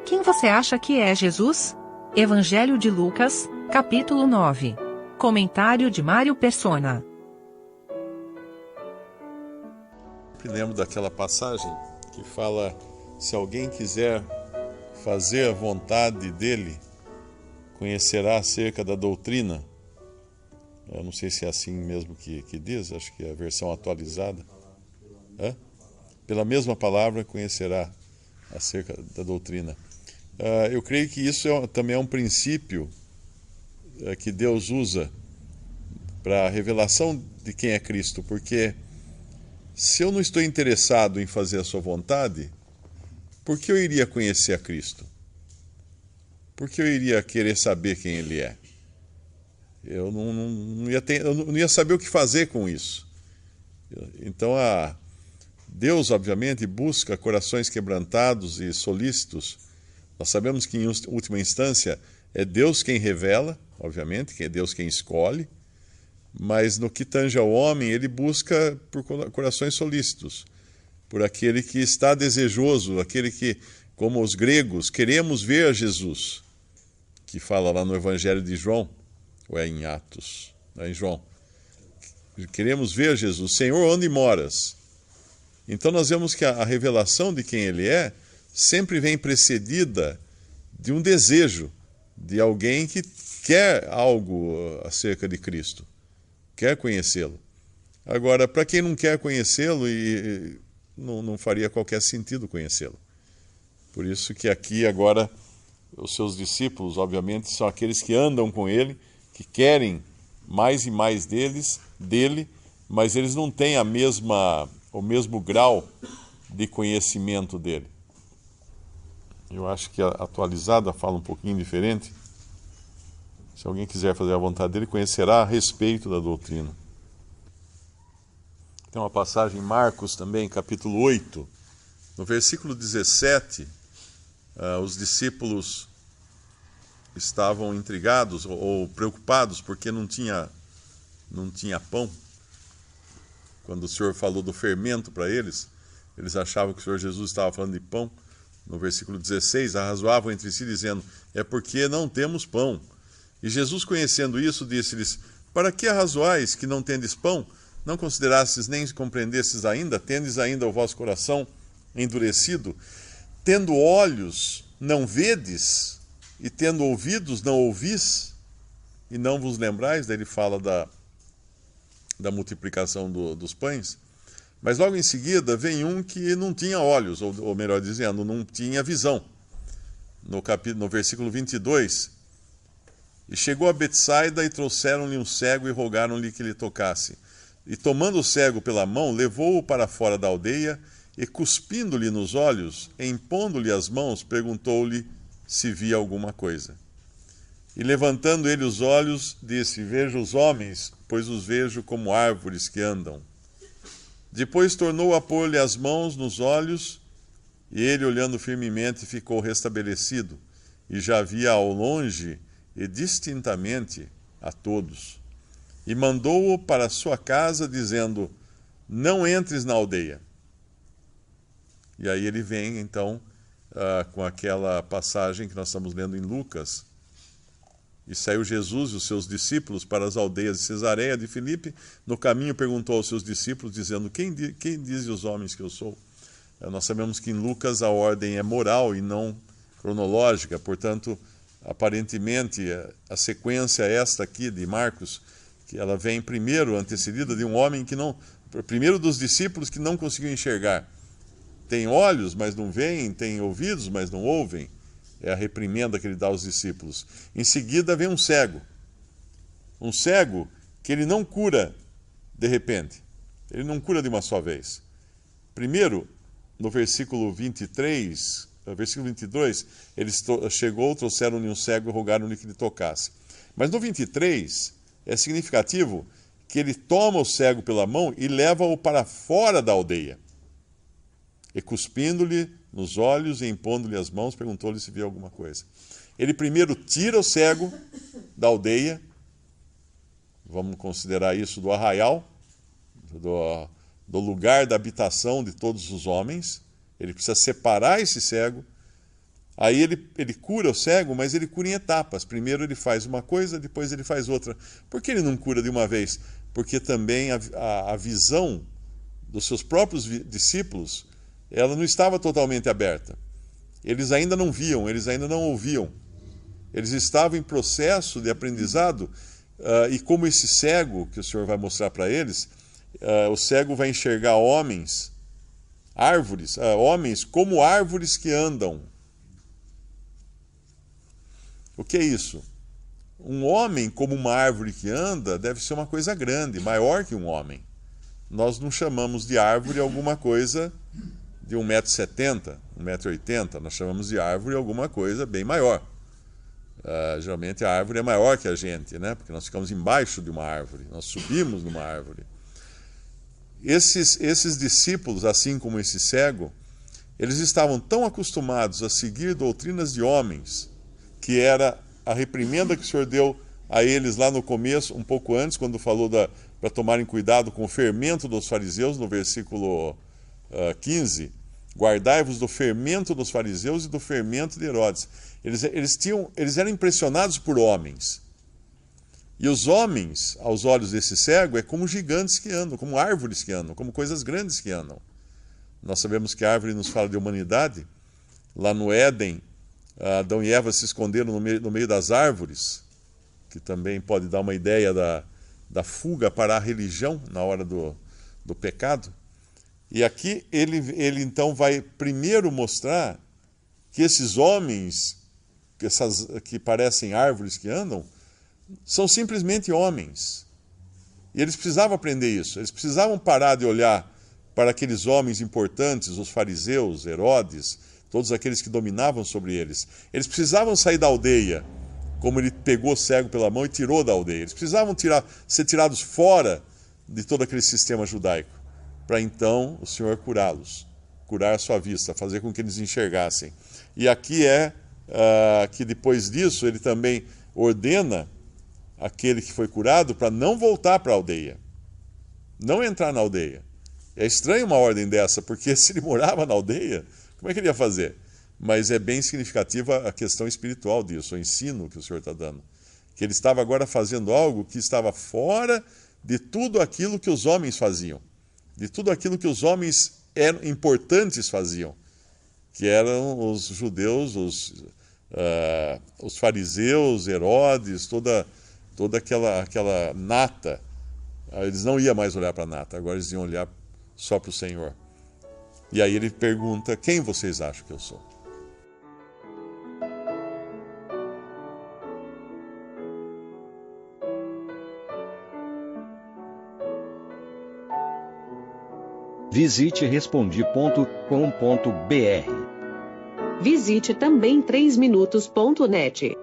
Quem você acha que é Jesus? Evangelho de Lucas, capítulo 9. Comentário de Mário Persona. Eu lembro daquela passagem que fala: se alguém quiser fazer a vontade dele, conhecerá acerca da doutrina. Eu não sei se é assim mesmo que diz, acho que é a versão atualizada. Pela mesma palavra conhecerá acerca da doutrina. Eu creio que isso também é um princípio que Deus usa para a revelação de quem é Cristo, porque se eu não estou interessado em fazer a sua vontade, por que eu iria conhecer a Cristo? Por que eu iria querer saber quem Ele é? Eu não ia saber o que fazer com isso. Então, Deus, obviamente, busca corações quebrantados e solícitos. Nós sabemos que, em última instância, é Deus quem revela, obviamente, que é Deus quem escolhe, mas no que tange ao homem, Ele busca por corações solícitos, por aquele que está desejoso, aquele que, como os gregos, queremos ver a Jesus, que fala lá no Evangelho de João, ou é em Atos, é em João. Queremos ver Jesus. Senhor, onde moras? Então nós vemos que a revelação de quem Ele é sempre vem precedida de um desejo de alguém que quer algo acerca de Cristo, quer conhecê-lo. Agora, para quem não quer conhecê-lo, não faria qualquer sentido conhecê-lo. Por isso que aqui agora os seus discípulos, obviamente, são aqueles que andam com Ele, que querem mais e mais dele, mas eles não têm o mesmo grau de conhecimento dele. Eu acho que a atualizada fala um pouquinho diferente. Se alguém quiser fazer a vontade dele, conhecerá a respeito da doutrina. Tem uma passagem em Marcos também, capítulo 8, no versículo 17, os discípulos estavam intrigados ou preocupados porque não tinha pão. Quando o Senhor falou do fermento para eles, eles achavam que o Senhor Jesus estava falando de pão. No versículo 16, arrazoavam entre si, dizendo: é porque não temos pão. E Jesus, conhecendo isso, disse-lhes: para que arrazoais que não tendes pão? Não considerastes nem compreendestes ainda? Tendes ainda o vosso coração endurecido? Tendo olhos, não vedes? E tendo ouvidos, não ouvis? E não vos lembrais? Daí ele fala da multiplicação dos pães. Mas logo em seguida vem um que não tinha olhos, ou melhor dizendo, não tinha visão. No versículo 22, e chegou a Betsaida e trouxeram-lhe um cego e rogaram-lhe que lhe tocasse. E tomando o cego pela mão, levou-o para fora da aldeia e, cuspindo-lhe nos olhos, impondo-lhe as mãos, perguntou-lhe se via alguma coisa. E levantando ele os olhos, disse: vejo os homens, pois os vejo como árvores que andam. Depois tornou a pôr-lhe as mãos nos olhos, e ele, olhando firmemente, ficou restabelecido, e já via ao longe e distintamente a todos. E mandou-o para sua casa, dizendo: não entres na aldeia. E aí ele vem, então, com aquela passagem que nós estamos lendo em Lucas. E saiu Jesus e os seus discípulos para as aldeias de Cesareia de Filipe. No caminho perguntou aos seus discípulos, dizendo: quem dizem os homens que eu sou? Nós sabemos que em Lucas a ordem é moral e não cronológica, portanto, aparentemente, a sequência esta aqui de Marcos, que ela vem primeiro, antecedida de um homem primeiro dos discípulos que não conseguiu enxergar. Tem olhos, mas não veem, tem ouvidos, mas não ouvem. É a reprimenda que ele dá aos discípulos. Em seguida vem um cego que ele não cura de repente, ele não cura de uma só vez. Primeiro, no versículo 23, versículo 22, ele chegou, trouxeram-lhe um cego e rogaram-lhe que lhe tocasse. Mas no 23, é significativo que ele toma o cego pela mão e leva-o para fora da aldeia. E cuspindo-lhe nos olhos e impondo-lhe as mãos, perguntou-lhe se via alguma coisa. Ele primeiro tira o cego da aldeia, vamos considerar isso do arraial, do lugar da habitação de todos os homens. Ele precisa separar esse cego, Aí ele cura o cego, mas ele cura em etapas. Primeiro ele faz uma coisa, depois ele faz outra. Por que ele não cura de uma vez? Porque também a visão dos seus próprios discípulos, ela não estava totalmente aberta. Eles ainda não viam, eles ainda não ouviam. Eles estavam em processo de aprendizado, e como esse cego, que o Senhor vai mostrar para eles, o cego vai enxergar homens como árvores que andam. O que é isso? Um homem como uma árvore que anda deve ser uma coisa grande, maior que um homem. Nós não chamamos de árvore alguma coisa de 1,70 m, 1,80 m. Nós chamamos de árvore alguma coisa bem maior. Geralmente a árvore é maior que a gente, né? Porque nós ficamos embaixo de uma árvore, nós subimos numa árvore. Esses discípulos, assim como esse cego, eles estavam tão acostumados a seguir doutrinas de homens, que era a reprimenda que o Senhor deu a eles lá no começo, um pouco antes, quando falou para tomarem cuidado com o fermento dos fariseus, no versículo 15, guardai-vos do fermento dos fariseus e do fermento de Herodes. Eles eram impressionados por homens. E os homens, aos olhos desse cego, é como gigantes que andam, como árvores que andam, como coisas grandes que andam. Nós sabemos que a árvore nos fala de humanidade. Lá no Éden, Adão e Eva se esconderam no meio das árvores, que também pode dar uma ideia da fuga para a religião na hora do pecado. E aqui ele então vai primeiro mostrar que esses homens, que parecem árvores que andam, são simplesmente homens. E eles precisavam aprender isso. Eles precisavam parar de olhar para aqueles homens importantes, os fariseus, Herodes, todos aqueles que dominavam sobre eles. Eles precisavam sair da aldeia, como ele pegou o cego pela mão e tirou da aldeia. Eles precisavam ser tirados fora de todo aquele sistema judaico, para então o Senhor curá-los, curar a sua vista, fazer com que eles enxergassem. E aqui que depois disso ele também ordena aquele que foi curado para não voltar para a aldeia, não entrar na aldeia. É estranho uma ordem dessa, porque se ele morava na aldeia, como é que ele ia fazer? Mas é bem significativa a questão espiritual disso, o ensino que o Senhor está dando. Que ele estava agora fazendo algo que estava fora de tudo aquilo que os homens faziam, de tudo aquilo que os homens importantes faziam, que eram os judeus, os fariseus, Herodes, toda aquela nata. Eles não iam mais olhar para a nata, agora eles iam olhar só para o Senhor. E aí ele pergunta: quem vocês acham que eu sou? Visite Respondi.com.br. Visite também 3minutos.net.